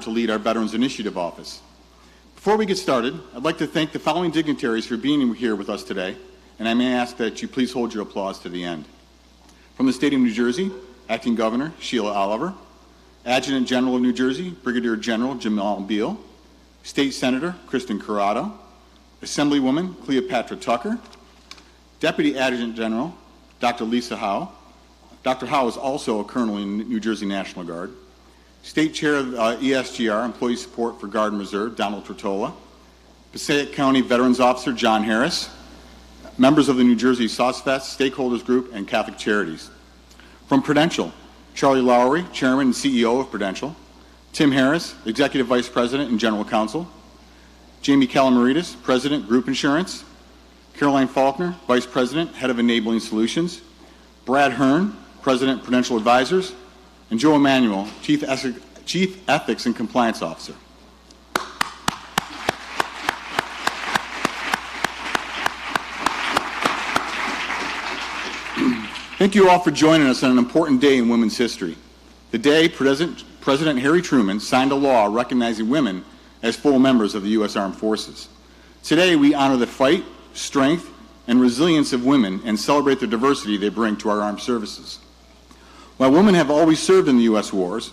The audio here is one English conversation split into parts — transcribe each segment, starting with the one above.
to lead our Veterans Initiative Office. Before we get started, I'd like to thank the following dignitaries for being here with us today, and I may ask that you please hold your applause to the end. From the state of New Jersey, Acting Governor Sheila Oliver, Adjutant General of New Jersey, Brigadier General Jamal Beal, State Senator Kristen Corrado, Assemblywoman Cleopatra Tucker, Deputy Adjutant General Dr. Lisa Howe. Dr. Howe is also a colonel in New Jersey National Guard. State Chair of ESGR, Employee Support for Guard and Reserve, Donald Tortola. Passaic County Veterans Officer John Harris. Members of the New Jersey SOSFest Stakeholders Group and Catholic Charities. From Prudential, Charlie Lowery, Chairman and CEO of Prudential. Tim Harris, Executive Vice President and General Counsel. Jamie Calamaridis, President, Group Insurance. Caroline Faulkner, Vice President, Head of Enabling Solutions. Brad Hearn, President, Prudential Advisors. And Joe Emanuel, Chief Ethics and Compliance Officer. Thank you all for joining us on an important day in women's history. The day President Harriet Tubman signed a law recognizing women as full members of the U.S. Armed Forces. Today, we honor the fight, strength, and resilience of women and celebrate the diversity they bring to our armed services. While women have always served in the U.S. wars,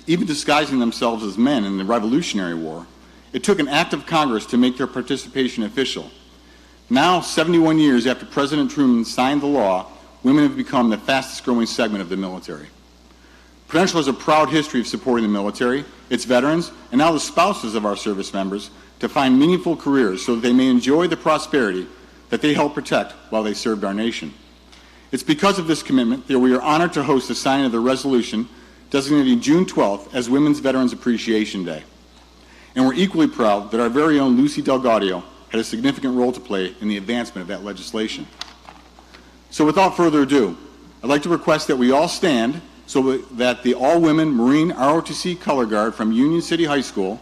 even disguising themselves as men in the Revolutionary War, it took an act of Congress to make their participation official. Now, 71 years after President Truman signed the law, women have become the fastest growing segment of the military. Prudential has a proud history of supporting the military, its veterans, and now the spouses of our service members to find meaningful careers so that they may enjoy the prosperity that they helped protect while they served our nation. It's because of this commitment that we are honored to host the signing of the resolution designating June 12th as Women's Veterans Appreciation Day. And we're equally proud that our very own Lucy Delgadio had a significant role to play in the advancement of that legislation. So without further ado, I'd like to request that we all stand so that the all-women Marine ROTC Color Guard from Union City High School,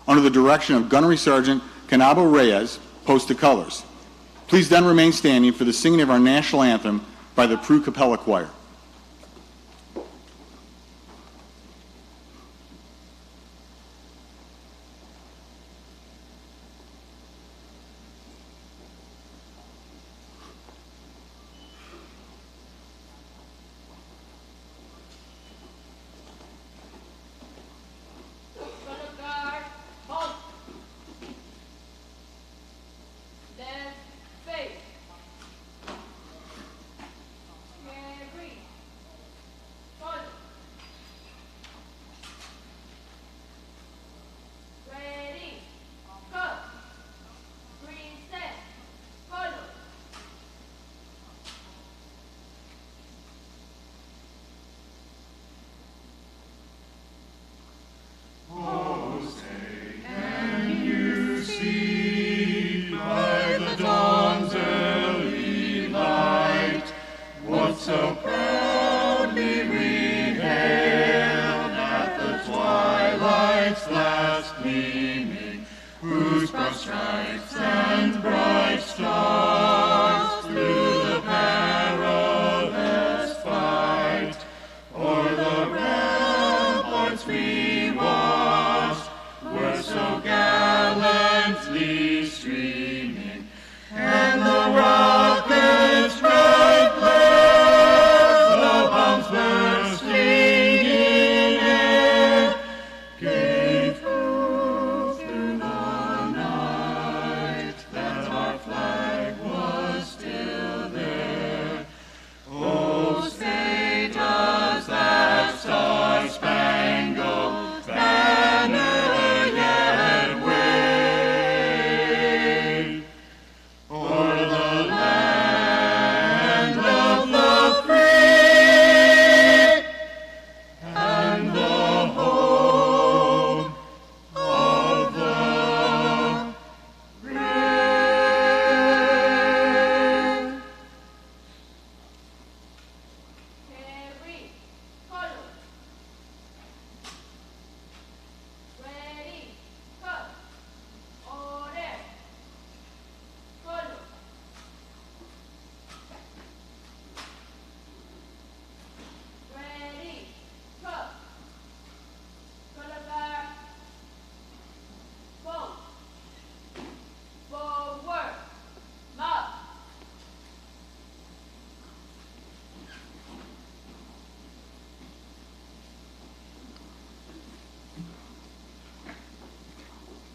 under the direction of Gunnery Sergeant Canabo Reyes, post the colors. Please then remain standing for the singing of our national anthem by the Prue Capella Choir. So proudly we hailed at the twilight's last gleaming, whose broad stripes and bright stars through the perilous fight o'er the ramparts we watched were so gallantly streaming, and the rockets' bright blaze bursting in air, gave proof through the night that our flag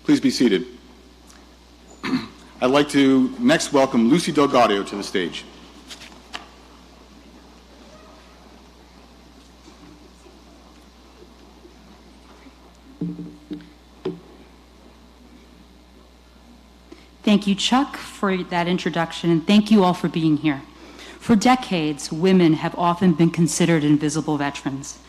Please be seated. I'd like to next welcome Lucy Delgado to the stage. Thank you, Chuck, for that introduction, and thank you all for being here. For decades, women have often been considered invisible veterans.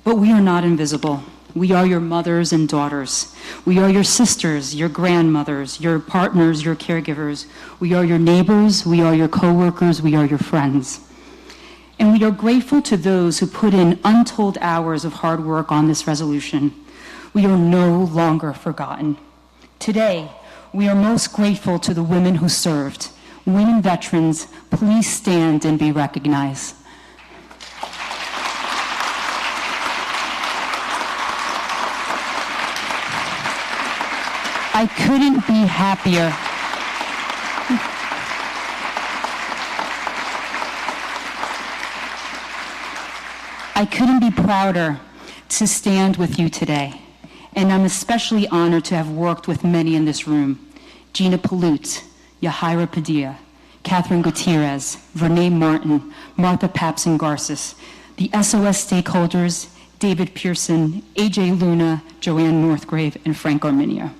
But we are not invisible. We are your mothers and daughters. We are your sisters, your grandmothers, your partners, your caregivers. We are your neighbors. We are your coworkers. We are your friends. And we are grateful to those who put in untold hours of hard work on this resolution. We are no longer forgotten. Today, we are most grateful to the women who served. Women veterans, please stand and be recognized. I couldn't be happier. I couldn't be prouder to stand with you today. And I'm especially honored to have worked with many in this room. Gina Palut, Yahaira Padilla, Catherine Gutierrez, Vernee Martin, Martha Papson Garces, the SOS stakeholders, David Pearson, AJ Luna, Joanne Northgrave, and Frank Arminia.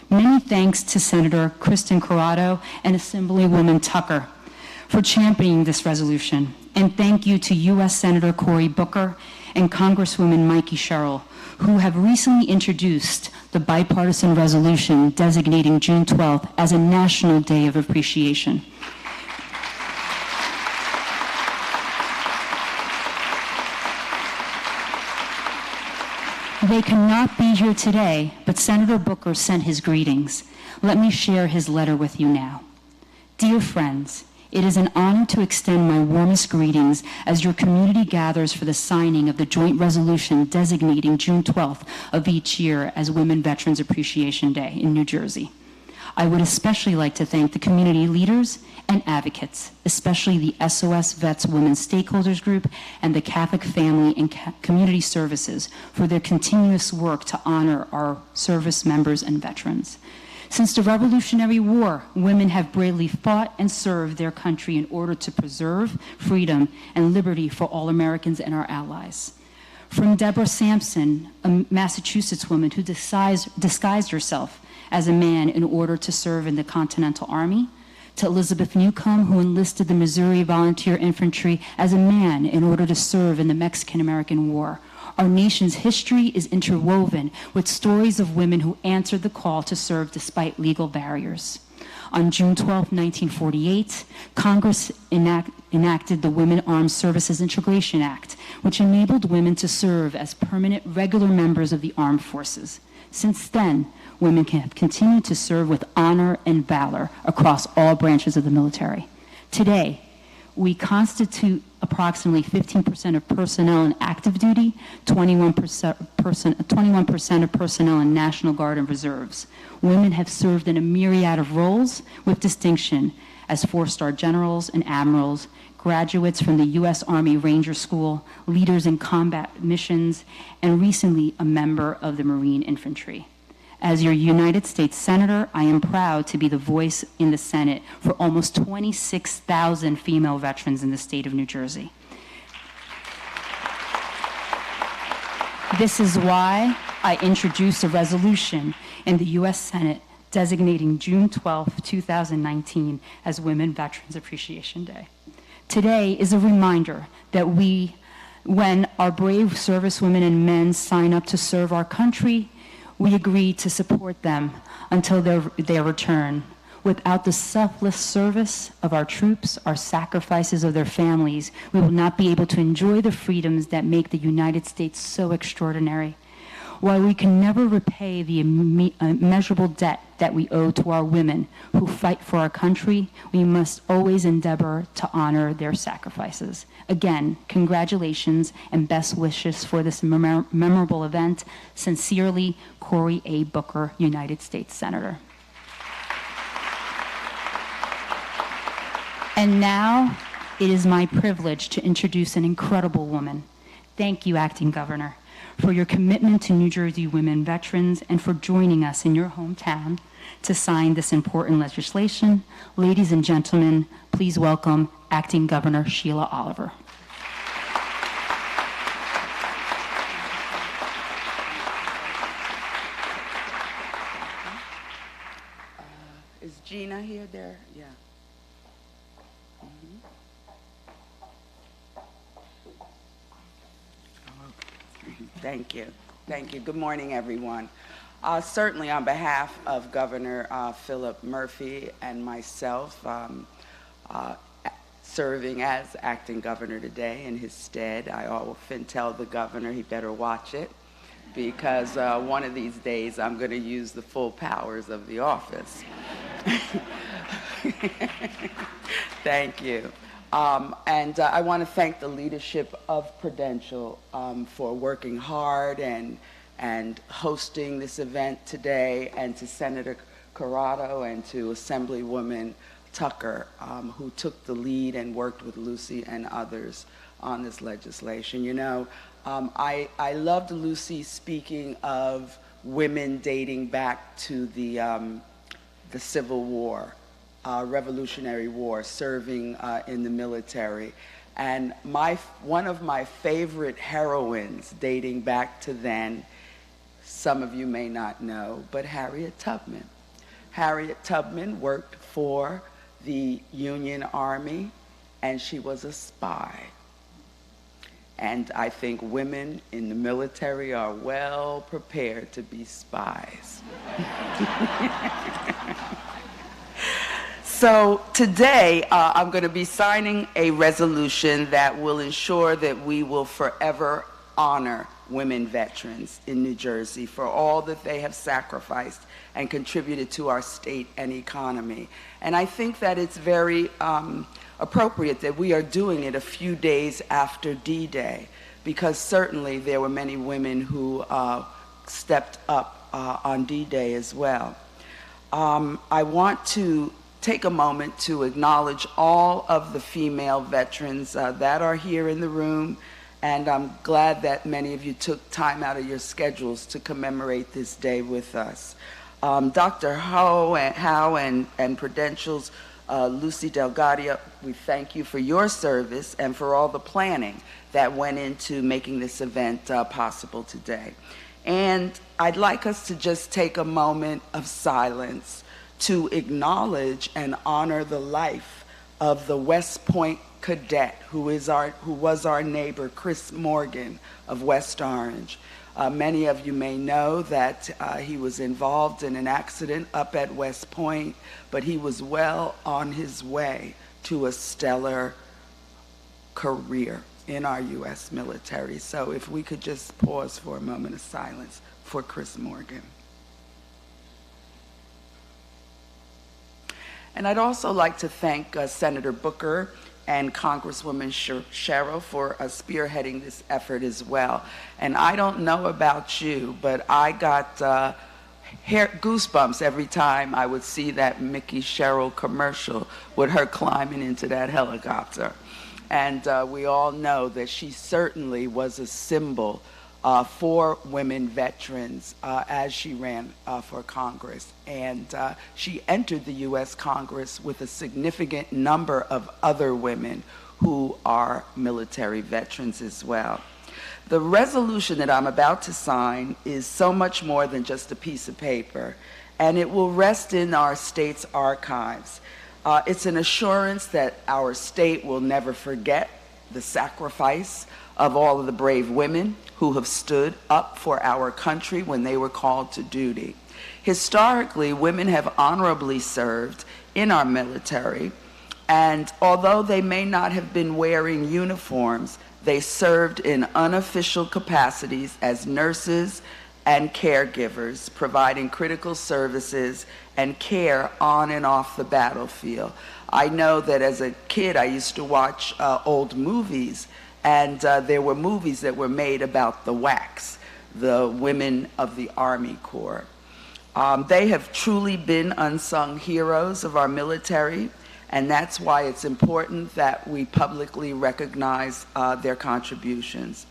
Many thanks to Senator Kristen Corrado and Assemblywoman Tucker for championing this resolution. And thank you to U.S. Senator Cory Booker and Congresswoman Mikey Sherrill, who have recently introduced the bipartisan resolution designating June 12th as a National Day of Appreciation. They cannot be here today, but Senator Booker sent his greetings. Let me share his letter with you now. Dear friends, it is an honor to extend my warmest greetings as your community gathers for the signing of the joint resolution designating June 12th of each year as Women Veterans Appreciation Day in New Jersey. I would especially like to thank the community leaders and advocates, especially the SOS Vets Women's Stakeholders Group and the Catholic Family and Community Services for their continuous work to honor our service members and veterans. Since the Revolutionary War, women have bravely fought and served their country in order to preserve freedom and liberty for all Americans and our allies. From Deborah Sampson, a Massachusetts woman who disguised herself as a man in order to serve in the Continental Army, to Elizabeth Newcomb, who enlisted the Missouri Volunteer Infantry as a man in order to serve in the Mexican-American War. Our nation's history is interwoven with stories of women who answered the call to serve despite legal barriers. On June 12, 1948, Congress enacted the Women Armed Services Integration Act, which enabled women to serve as permanent regular members of the armed forces. Since then, women have continued to serve with honor and valor across all branches of the military. Today, we constitute approximately 15% of personnel in active duty, 21% of personnel in National Guard and Reserves. Women have served in a myriad of roles with distinction as four-star generals and admirals, graduates from the U.S. Army Ranger School, leaders in combat missions, and recently a member of the Marine Infantry. As your United States Senator, I am proud to be the voice in the Senate for almost 26,000 female veterans in the state of New Jersey. This is why I introduced a resolution in the U.S. Senate designating June 12, 2019 as Women Veterans Appreciation Day. Today is a reminder that when our brave servicewomen and men sign up to serve our country, we agree to support them until their return. Without the selfless service of our troops, our sacrifices of their families, we will not be able to enjoy the freedoms that make the United States so extraordinary. While we can never repay the immeasurable debt that we owe to our women who fight for our country, we must always endeavor to honor their sacrifices. Again, congratulations and best wishes for this memorable event. Sincerely, Cory A. Booker, United States Senator. And now, it is my privilege to introduce an incredible woman. Thank you, Acting Governor. for your commitment to New Jersey women veterans, and for joining us in your hometown to sign this important legislation. Ladies and gentlemen, please welcome Acting Governor Sheila Oliver. Is Gina here there? Yeah. Thank you. Thank you. Good morning, everyone. Certainly on behalf of Governor Philip Murphy and myself, serving as acting governor today in his stead, I often tell the governor he better watch it, because one of these days I'm going to use the full powers of the office. Thank you. And I want to thank the leadership of Prudential for working hard and hosting this event today, and to Senator Corrado and to Assemblywoman Tucker, who took the lead and worked with Lucy and others on this legislation. You know, I loved Lucy speaking of women dating back to the Civil War, Revolutionary War, serving in the military. And one of my favorite heroines dating back to then, some of you may not know, but Harriet Tubman. Harriet Tubman worked for the Union Army, and she was a spy. And I think women in the military are well prepared to be spies. So today, I'm going to be signing a resolution that will ensure that we will forever honor women veterans in New Jersey for all that they have sacrificed and contributed to our state and economy. And I think that it's very appropriate that we are doing it a few days after D-Day, because certainly there were many women who stepped up on D-Day as well. I want to take a moment to acknowledge all of the female veterans that are here in the room, and I'm glad that many of you took time out of your schedules to commemorate this day with us. Dr. Howe and Prudential's Lucy Delgadia, we thank you for your service and for all the planning that went into making this event possible today. And I'd like us to just take a moment of silence to acknowledge and honor the life of the West Point cadet who was our neighbor, Chris Morgan of West Orange. Many of you may know that he was involved in an accident up at West Point, but he was well on his way to a stellar career in our U.S. military. So if we could just pause for a moment of silence for Chris Morgan. And I'd also like to thank Senator Booker and Congresswoman Sherrill for spearheading this effort as well. And I don't know about you, but I got goosebumps every time I would see that Mickey Sherrill commercial with her climbing into that helicopter. And we all know that she certainly was a symbol for women veterans as she ran for Congress. And she entered the U.S. Congress with a significant number of other women who are military veterans as well. The resolution that I'm about to sign is so much more than just a piece of paper, and it will rest in our state's archives. It's an assurance that our state will never forget the sacrifice of all of the brave women who have stood up for our country when they were called to duty. Historically, women have honorably served in our military, and although they may not have been wearing uniforms, they served in unofficial capacities as nurses and caregivers, providing critical services and care on and off the battlefield. I know that as a kid, I used to watch old movies, and there were movies that were made about the WACs, the Women of the Army Corps. They have truly been unsung heroes of our military, and that's why it's important that we publicly recognize their contributions.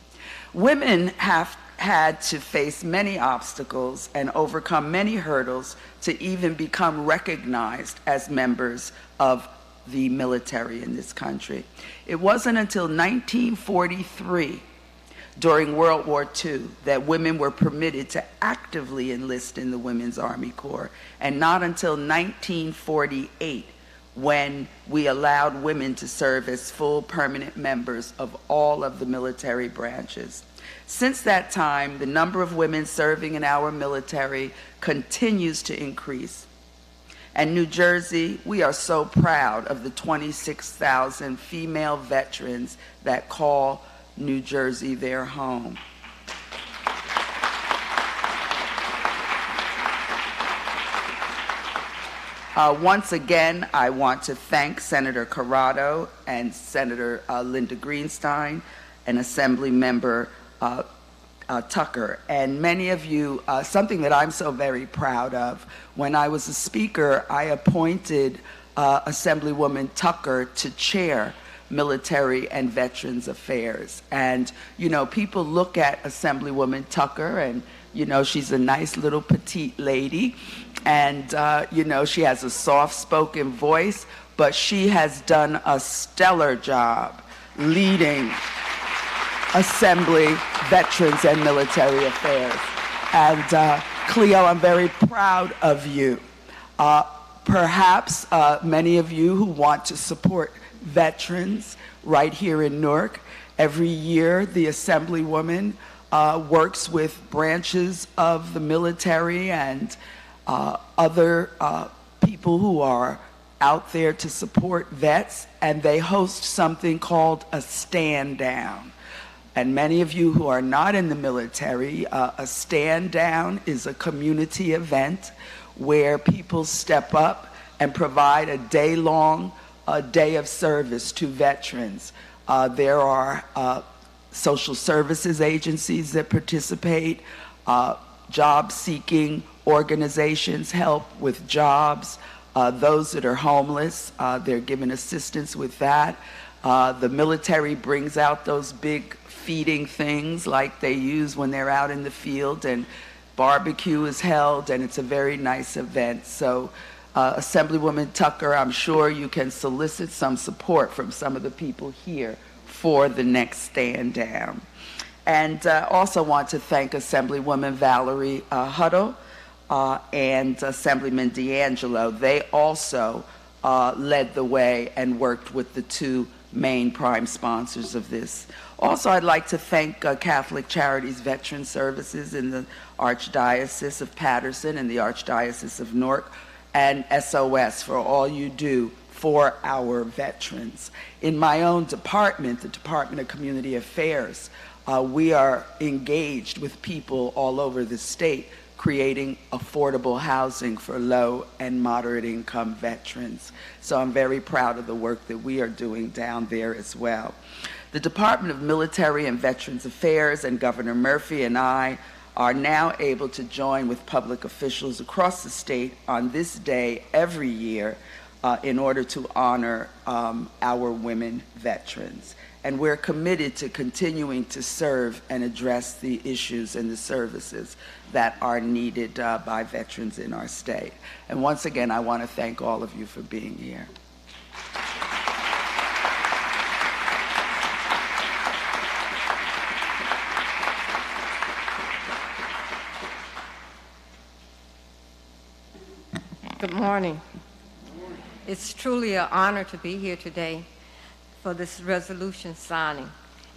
Women have had to face many obstacles and overcome many hurdles to even become recognized as members of the military in this country. It wasn't until 1943, during World War II, that women were permitted to actively enlist in the Women's Army Corps, and not until 1948 when we allowed women to serve as full permanent members of all of the military branches. Since that time, the number of women serving in our military continues to increase. And New Jersey, we are so proud of the 26,000 female veterans that call New Jersey their home. Once again, I want to thank Senator Corrado and Senator Linda Greenstein and Assembly Member Tucker. And many of you, something that I'm so very proud of, when I was a speaker, I appointed Assemblywoman Tucker to chair Military and Veterans Affairs. And, you know, people look at Assemblywoman Tucker and, you know, she's a nice little petite lady. And, you know, she has a soft-spoken voice, but she has done a stellar job leading Assembly, Veterans, and Military Affairs. And Cleo, I'm very proud of you. Perhaps many of you who want to support veterans right here in Newark, every year the Assemblywoman works with branches of the military and other people who are out there to support vets, and they host something called a stand down. And many of you who are not in the military, a stand down is a community event where people step up and provide a day-long day of service to veterans. There are social services agencies that participate, job-seeking organizations help with jobs. Those that are homeless, they're given assistance with that. The military brings out those big feeding things like they use when they're out in the field, and barbecue is held, and it's a very nice event. So Assemblywoman Tucker, I'm sure you can solicit some support from some of the people here for the next stand down. And also want to thank Assemblywoman Valerie Huddle and Assemblyman D'Angelo. They also led the way and worked with the two main prime sponsors of this. Also, I'd like to thank Catholic Charities Veteran Services in the Archdiocese of Patterson and the Archdiocese of Newark, and SOS for all you do for our veterans. In my own department, the Department of Community Affairs, we are engaged with people all over the state creating affordable housing for low and moderate income veterans. So I'm very proud of the work that we are doing down there as well. The Department of Military and Veterans Affairs and Governor Murphy and I are now able to join with public officials across the state on this day every year in order to honor our women veterans. And we're committed to continuing to serve and address the issues and the services that are needed by veterans in our state. And once again, I want to thank all of you for being here. Good morning. It's truly an honor to be here today for this resolution signing.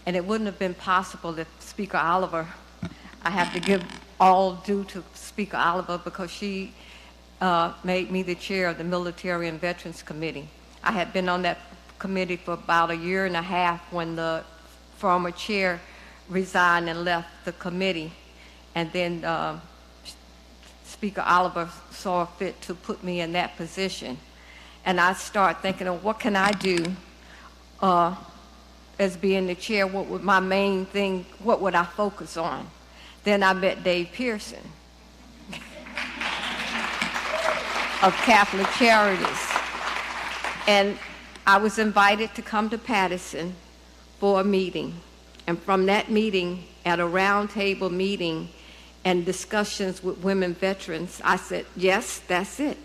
And it wouldn't have been possible if Speaker Oliver, I have to give all due to Speaker Oliver because she made me the chair of the Military and Veterans Committee. I had been on that committee for about a year and a half when the former chair resigned and left the committee. And then Speaker Oliver saw fit to put me in that position. And I started thinking of what can I do as being the chair, what would my main thing, what would I focus on? Then I met Dave Pearson of Catholic Charities. And I was invited to come to Patterson for a meeting. And from that meeting, at a roundtable meeting and discussions with women veterans, I said, yes, that's it.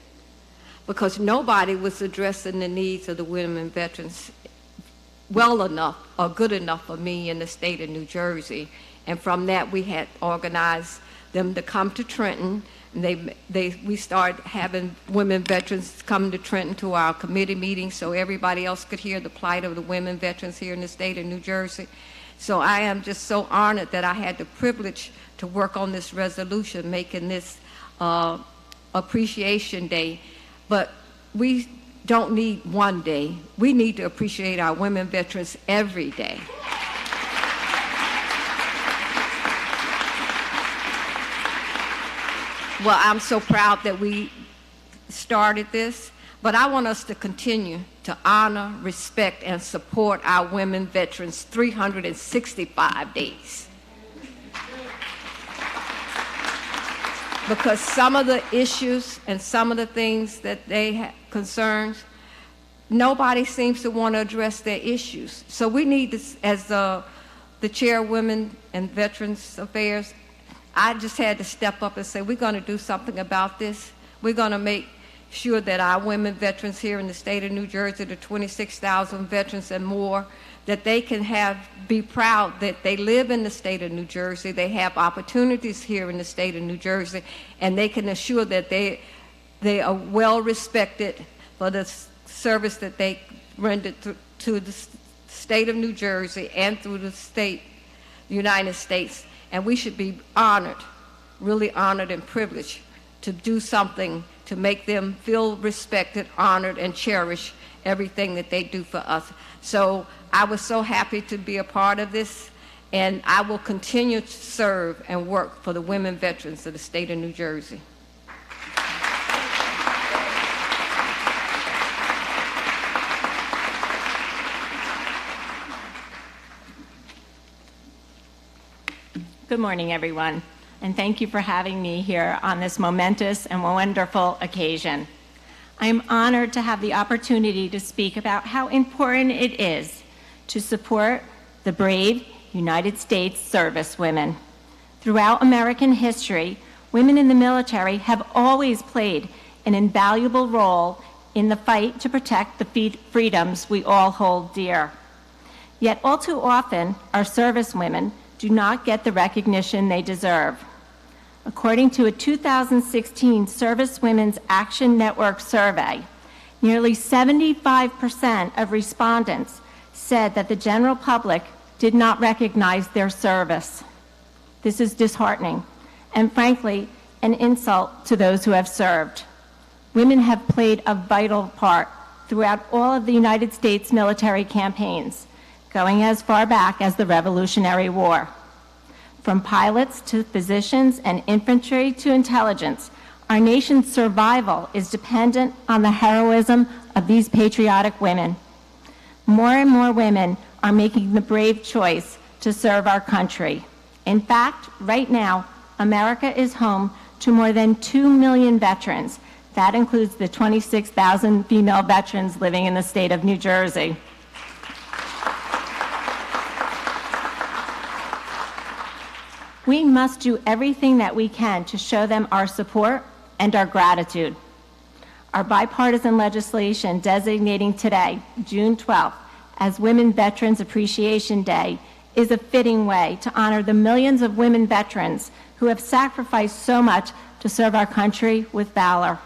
Because nobody was addressing the needs of the women veterans well enough or good enough for me in the state of New Jersey. And from that, we had organized them to come to Trenton. And we started having women veterans come to Trenton to our committee meetings so everybody else could hear the plight of the women veterans here in the state of New Jersey. So I am just so honored that I had the privilege to work on this resolution, making this Appreciation Day. But we don't need one day. We need to appreciate our women veterans every day. Well, I'm so proud that we started this, but I want us to continue to honor, respect, and support our women veterans 365 days. Because some of the issues and some of the things that they have concerns, nobody seems to want to address their issues. So we need this, as the chair of Women and Veterans Affairs, I just had to step up and say, we're going to do something about this. We're going to make sure that our women veterans here in the state of New Jersey, the 26,000 veterans and more, that they can be proud that they live in the state of New Jersey, they have opportunities here in the state of New Jersey, and they can assure that they are well respected for the service that they rendered to the state of New Jersey and through the United States. And we should be honored, really honored and privileged to do something to make them feel respected, honored, and cherish everything that they do for us. So I was so happy to be a part of this, and I will continue to serve and work for the women veterans of the state of New Jersey. Good morning, everyone, and thank you for having me here on this momentous and wonderful occasion. I am honored to have the opportunity to speak about how important it is to support the brave United States service women. Throughout American history, women in the military have always played an invaluable role in the fight to protect the freedoms we all hold dear. Yet all too often, our service women do not get the recognition they deserve. According to a 2016 Service Women's Action Network survey, nearly 75% of respondents said that the general public did not recognize their service. This is disheartening and, frankly, an insult to those who have served. Women have played a vital part throughout all of the United States military campaigns, going as far back as the Revolutionary War. From pilots to physicians and infantry to intelligence, our nation's survival is dependent on the heroism of these patriotic women. More and more women are making the brave choice to serve our country. In fact, right now, America is home to more than 2 million veterans. That includes the 26,000 female veterans living in the state of New Jersey. We must do everything that we can to show them our support and our gratitude. Our bipartisan legislation designating today, June 12th, as Women Veterans Appreciation Day is a fitting way to honor the millions of women veterans who have sacrificed so much to serve our country with valor.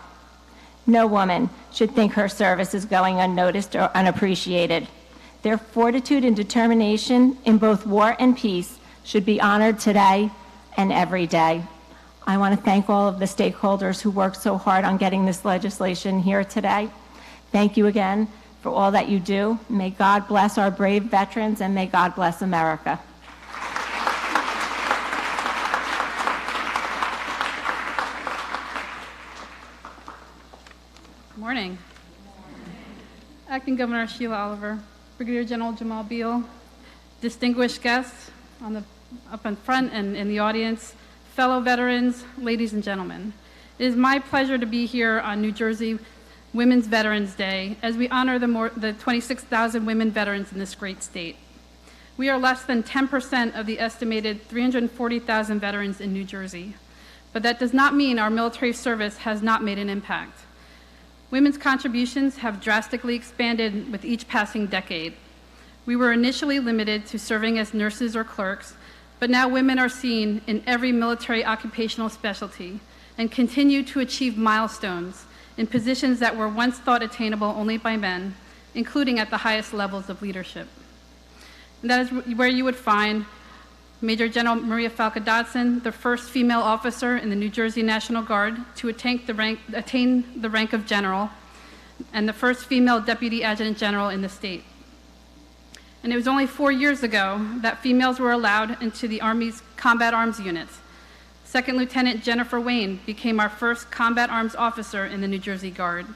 No woman should think her service is going unnoticed or unappreciated. Their fortitude and determination in both war and peace should be honored today and every day. I want to thank all of the stakeholders who worked so hard on getting this legislation here today. Thank you again for all that you do. May God bless our brave veterans, and may God bless America. Good morning. Acting Governor Sheila Oliver, Brigadier General Jamal Beal, distinguished guests up in front and in the audience, fellow veterans, ladies and gentlemen. It is my pleasure to be here on New Jersey Women's Veterans Day as we honor the 26,000 women veterans in this great state. We are less than 10% of the estimated 340,000 veterans in New Jersey. But that does not mean our military service has not made an impact. Women's contributions have drastically expanded with each passing decade. We were initially limited to serving as nurses or clerks, but now women are seen in every military occupational specialty and continue to achieve milestones in positions that were once thought attainable only by men, including at the highest levels of leadership. And that is where you would find Major General Maria Falca Dodson, the first female officer in the New Jersey National Guard to attain the rank of general, and the first female deputy adjutant general in the state. And it was only 4 years ago that females were allowed into the Army's combat arms units. Second Lieutenant Jennifer Wayne became our first combat arms officer in the New Jersey Guard.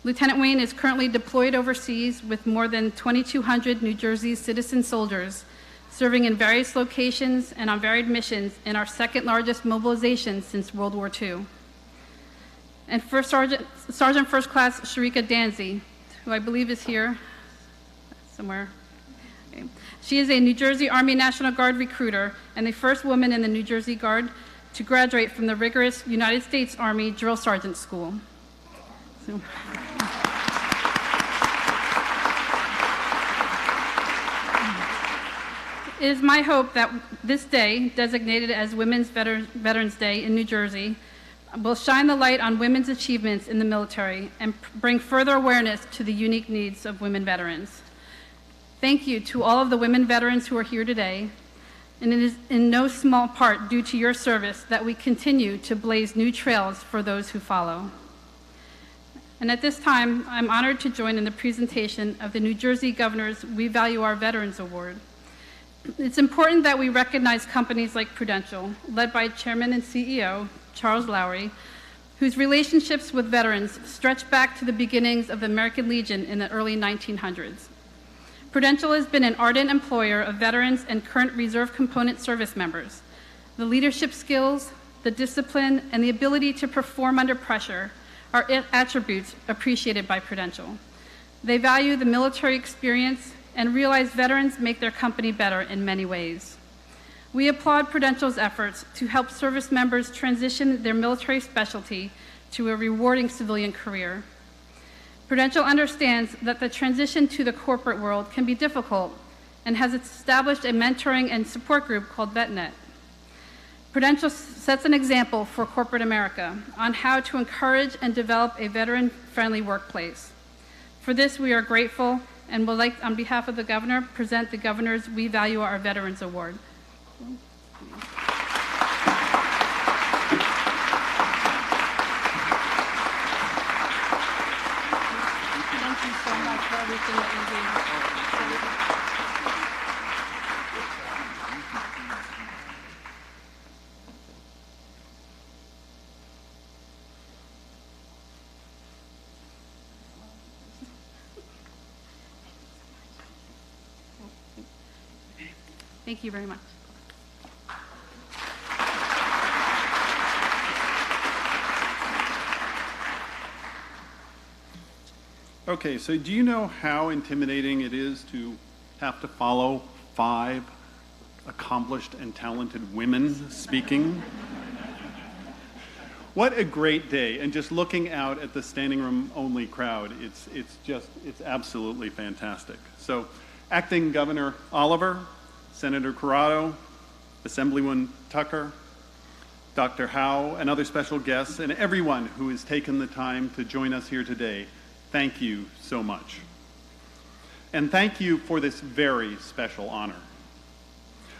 Lieutenant Wayne is currently deployed overseas with more than 2,200 New Jersey citizen soldiers, serving in various locations and on varied missions in our second largest mobilization since World War II. And Sergeant First Class Sharika Danzy, who I believe is here somewhere. Okay. She is a New Jersey Army National Guard recruiter and the first woman in the New Jersey Guard to graduate from the rigorous United States Army Drill Sergeant School. So. It is my hope that this day, designated as Women's Veterans Day in New Jersey, will shine the light on women's achievements in the military and bring further awareness to the unique needs of women veterans. Thank you to all of the women veterans who are here today, and it is in no small part due to your service that we continue to blaze new trails for those who follow. And at this time, I'm honored to join in the presentation of the New Jersey Governor's We Value Our Veterans Award. It's important that we recognize companies like Prudential, led by Chairman and CEO Charles Lowry, whose relationships with veterans stretch back to the beginnings of the American Legion in the early 1900s. Prudential has been an ardent employer of veterans and current reserve component service members. The leadership skills, the discipline, and the ability to perform under pressure are attributes appreciated by Prudential. They value the military experience and realize veterans make their company better in many ways. We applaud Prudential's efforts to help service members transition their military specialty to a rewarding civilian career. Prudential understands that the transition to the corporate world can be difficult and has established a mentoring and support group called VetNet. Prudential sets an example for corporate America on how to encourage and develop a veteran-friendly workplace. For this, we are grateful and would like, on behalf of the Governor, present the Governor's We Value Our Veterans Award. Thank you so much for everything that you do. Thank you very much. Okay, so do you know how intimidating it is to have to follow 5 accomplished and talented women speaking? What a great day. And just looking out at the standing room only crowd, it's absolutely fantastic. So Acting Governor Oliver, Senator Corrado, Assemblywoman Tucker, Dr. Howe, and other special guests, and everyone who has taken the time to join us here today, thank you so much. And thank you for this very special honor.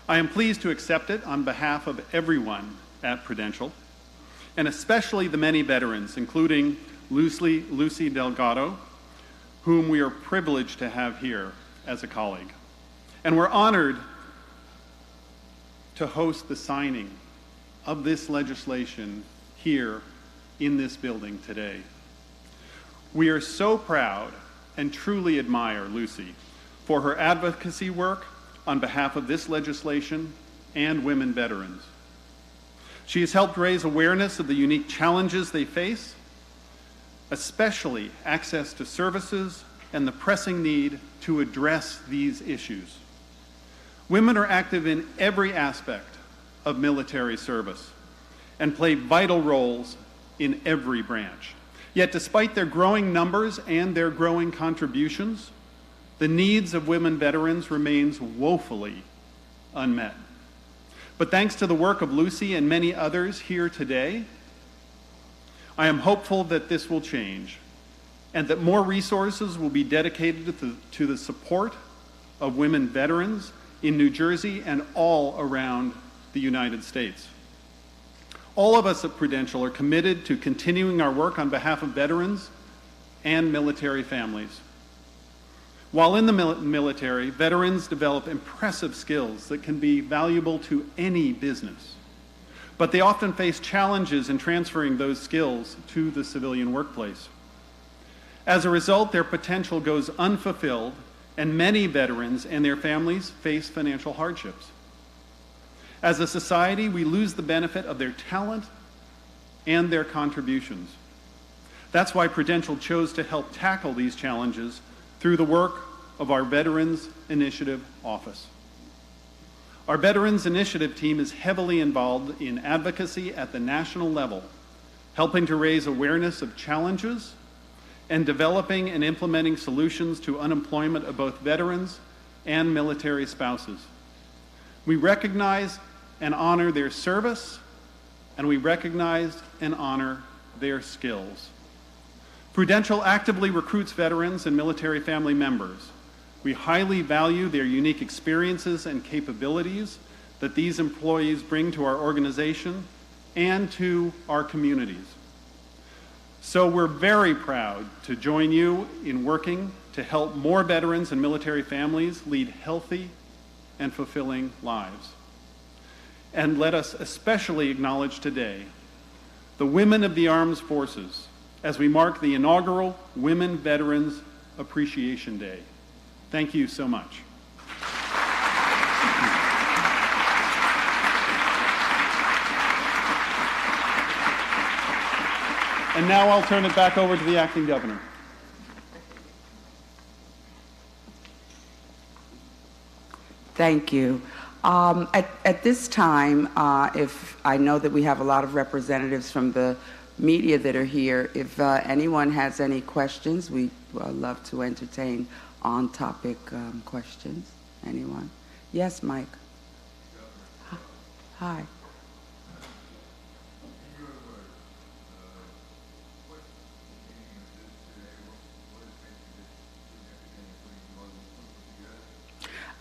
I am pleased to accept it on behalf of everyone at Prudential, and especially the many veterans, including Lucy Delgado, whom we are privileged to have here as a colleague. And we're honored to host the signing of this legislation here in this building today. We are so proud and truly admire Lucy for her advocacy work on behalf of this legislation and women veterans. She has helped raise awareness of the unique challenges they face, especially access to services and the pressing need to address these issues. Women are active in every aspect of military service and play vital roles in every branch. Yet despite their growing numbers and their growing contributions, the needs of women veterans remains woefully unmet. But thanks to the work of Lucy and many others here today, I am hopeful that this will change and that more resources will be dedicated to the support of women veterans in New Jersey and all around the United States. All of us at Prudential are committed to continuing our work on behalf of veterans and military families. While in the military, veterans develop impressive skills that can be valuable to any business, but they often face challenges in transferring those skills to the civilian workplace. As a result, their potential goes unfulfilled, and many veterans and their families face financial hardships. As a society, we lose the benefit of their talent and their contributions. That's why Prudential chose to help tackle these challenges through the work of our Veterans Initiative Office. Our Veterans Initiative team is heavily involved in advocacy at the national level, helping to raise awareness of challenges and developing and implementing solutions to unemployment of both veterans and military spouses. We recognize and honor their service, and we recognize and honor their skills. Prudential actively recruits veterans and military family members. We highly value their unique experiences and capabilities that these employees bring to our organization and to our communities. So we're very proud to join you in working to help more veterans and military families lead healthy and fulfilling lives. And let us especially acknowledge today the women of the armed forces as we mark the inaugural Women Veterans Appreciation Day. Thank you so much. And now I'll turn it back over to the acting governor. Thank you. At this time, if I know that we have a lot of representatives from the media that are here, if anyone has any questions, we'd love to entertain on-topic questions. Anyone? Yes, Mike. Hi.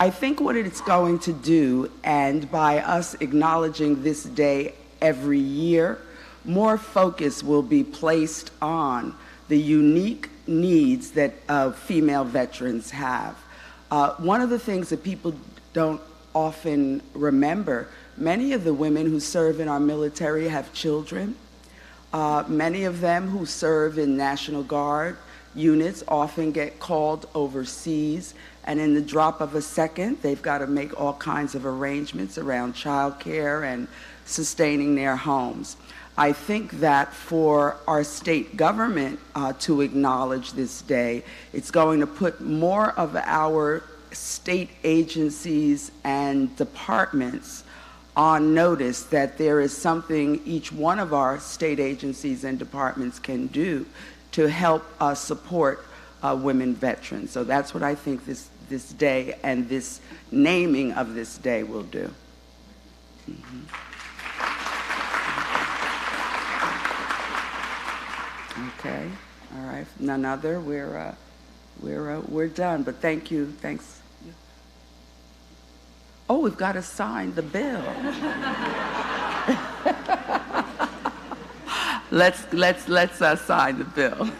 I think what it's going to do, and by us acknowledging this day every year, more focus will be placed on the unique needs that female veterans have. One of the things that people don't often remember, many of the women who serve in our military have children. Many of them who serve in National Guard units often get called overseas, and in the drop of a second, they've got to make all kinds of arrangements around childcare and sustaining their homes. I think that for our state government to acknowledge this day, it's going to put more of our state agencies and departments on notice that there is something each one of our state agencies and departments can do to help support women veterans. So that's what I think this day and this naming of this day will do. Mm-hmm. Okay, all right. None other. We're done. But thank you. Thanks. Oh, we've got to sign the bill. let's sign the bill.